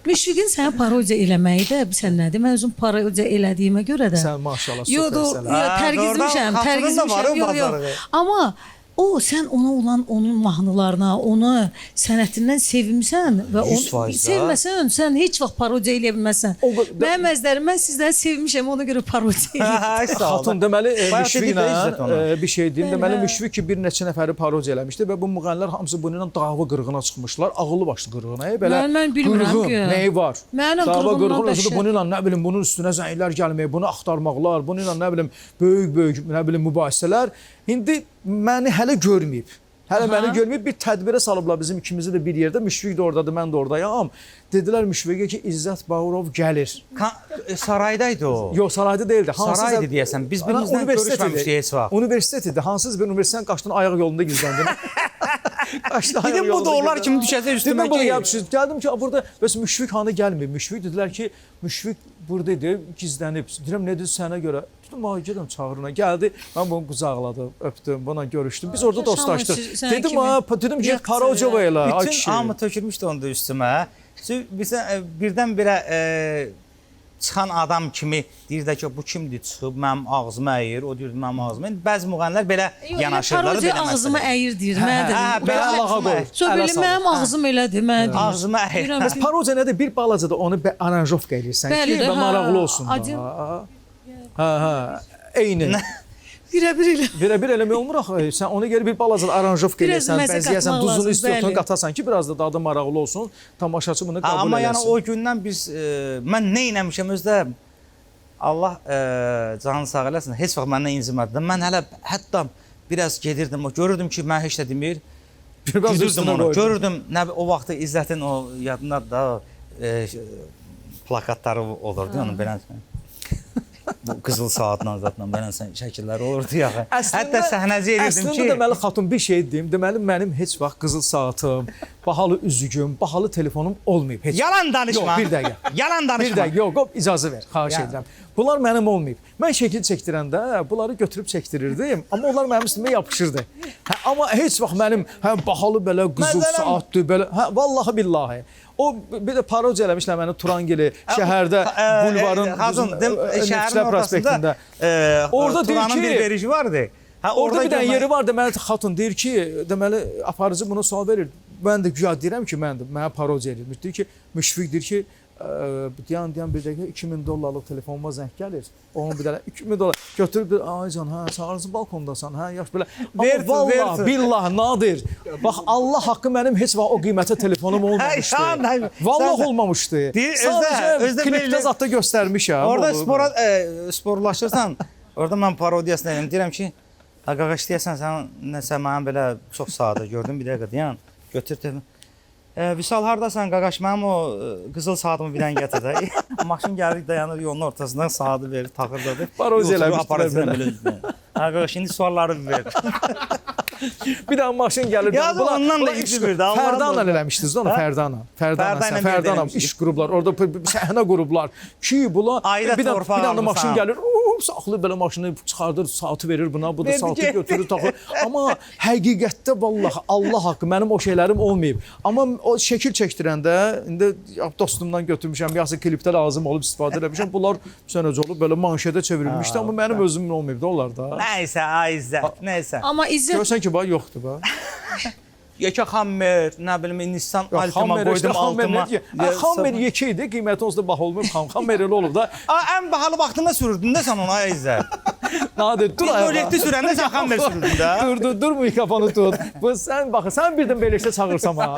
Müşfiqin sənə parodiya eləməyi də sən nədir? Mən özüm parodiya elədiyimə görə də. Sən maşallah Tərgizmişəm. Amma sən ona olan onun mahnılarına, onu sənətindən sevimsən və onu sevməsən, sən heç vaxt parodiya eləyə bilməzsən. Mənim əzlərim, mən sizləri sevmişəm, ona görə parodiya eləyirəm. Xatun, deməli, Müşfiqlə bir şey deyim. Deməli, Müşfiq ki, bir neçə nəfəri parodiya eləmişdi və bu müğənnilər hamısı bununla dava qırğına çıxmışlar. Ağıllı başlı qırğına. Mən bilmirəm ki. Nəyi var? Dava qırğına bununla, nə bilim, bunun üstünə zənglər gəlmək, bunu axtarmaqlar, bununla, nə bilim, böyük, nə bilim, mübahisələr. İndi məni hələ görməyib. Hələ məni görməyib, bir tədbirə salıblar bizim ikimizi də bir yerdə. Müşfiq də oradadır, mən də oradayam. Dedilər Müşfiqə ki, İzzət Bağırov gəlir. Saraydaydı o. Yox, sarayda deyildi. Saraydı deyəsən, biz birimizdən görüşməmişdik heç vaxt. Universitet idi, hansız bir universitetin qaçdın ayaq yolunda gizləndin. Dedim bu da onlar kimi düşəcək üstümə ki. Gəldim ki, burada Müşfiq hanı gəlmir. Müşfiq dedilər ki, Müşfiq buradaydı, gizlənib. Deyirəm, nədir sənə görə? Dedim, gedim çağırına. Gəldi, mən bunu qucaqladım, öpdüm, buna görüşdüm. Biz orada dostlaşdıq. Dedim ki, parodiya elə. Bütün hamı tökülmüşdü onda üstümə. Birdən-birə çıxan adam kimi deyir də ki, bu kimdir, çıxıb mənim ağzımı əyir, o deyir mənim ağzımı əyir. Bəzi müğənnilər belə yanaşırlar. Parodiya ağzımı əyir deyir, mənə belə Allaha qoyur. Belə mənim ağzım elədir, mənə deyir. Ağzımı əyir. Bəs parodiya nədir? Bir balaca da onu aranjovka edirsən ki, və maraqlı olsun da. Eyni. Birə-bir eləmək olmur axı. Sən ona görə bir balaca aranjovka eləyəsən, bəzəyəsən, duzunu istiyorsan, qatasan ki, biraz da dadı maraqlı olsun, tamaşaçı bunu qəbul eləsin. Amma yəni o gündən biz, mən nə eləmişəm özdə, Allah canını sağ eləsin, heç vaxt məndən incimədi. Mən hətta biraz gedirdim, görürdüm ki, mən heç də demir, güdürdüm onu, görürdüm, o vaxtı İzzətin o yadında da plakatları olurdu, onun belə. Bu qızıl saatla zatla belə şəkillər olurdu ya. Hətta səhnəci edirdim ki... Əslində deməli, xatun bir şey deyim. Deməli, mənim heç vaxt qızıl saatım, bahalı üzüyüm, bahalı telefonum olmayıb. Yalan danışma. Yox, bir dəqiqə. Yalan danışma. Bir dəqiqə, yox, icazə ver, xahiş edirəm. Bunlar mənim olmayıb. Mən şəkil çəkdirəndə bunları götürüb çəkdirirdim, amma onlar mənim üstümə yapışırdı. Amma heç vaxt mənim bahalı belə qızıl saatdır, belə... Vallahi billahi. O bir də parodiya eləmişlər məni Turangeli şəhərdə bulvarın Şəhərin prospektində. Orada Turanın bir verişi vardı. Orada bir dənə yeri var deməli xatun deyir ki, deməli aparıcı buna sual verir. Mən də güya deyirəm ki, mənə parodiya edir. Deyir ki, Müşfiq deyir ki, deyən bir dəqiqə $2000 telefonuma zəng gəlir. Onun bir dənə $2000 götürüb ay can, çağırırsın balkondasan, yaş belə. Amma vallahi billah nadir. Bax Allah haqqı mənim heç vaxt o qiymətə telefonum olmamışdı. Vallahi olmamışdı. Sadəcə klipdə zətdə göstərmişəm. Orada sporlaşırsan, orada mən parodiyasını edirəm. Deyirəm ki, qaqaş deyəsən sən nəsə mənim belə çox sadə gördüm bir dəqiqə deyən. Götür telefonu. Vüsal hardasan qaqaş, mənim o qızıl saatımı bir dənə gətir də. Maşın gəlir, dayanır yolun ortasından saatı verir, taxırdadır. Parodiya eləmişdir belə. Qaqaş, indi sualları ver. Bir dənə maşın gəlir. Ondan da yükülürdü. Fərdanla eləmişdiniz onu, Fərdana iş qurublar, orada səhnə qurublar ki, bunlar bir dənə maşın gəlir, saxlı belə maşını çıxardır, saatı verir buna, bu da saatı götürür, taxır. Amma həqiqətdə vallahi Allah haqqı mənim o şeylərim olmayıb. Amma o şəkil çəkdirəndə, indi dostumdan götürmüşəm, yaxşı klipdə lazım olub istifadə eləmişəm. Bunlar sənəcə olub belə manşedə çevrilmişdi, amma mənim özümün olmayıb da onlar da. Nəysə, İzzət, nəysə. Amma İzzət... Görsən ki, yoxdur ba. Yekə Xammer, nə bilim, Nissan Altima qoydum altıma. Xammer yekə idi, qiyməti onsuz da baha olmayıb. Xammer elə olub da. Ən bahalı vaxtında sürürdün də sən ona, İzzət. Nadir, dur ayağa. Projekti sürəndə sən Xammer sürürdün də. Dur, mikrofonu tut. Sən baxın, sən birdən belə işə çağırsam ha.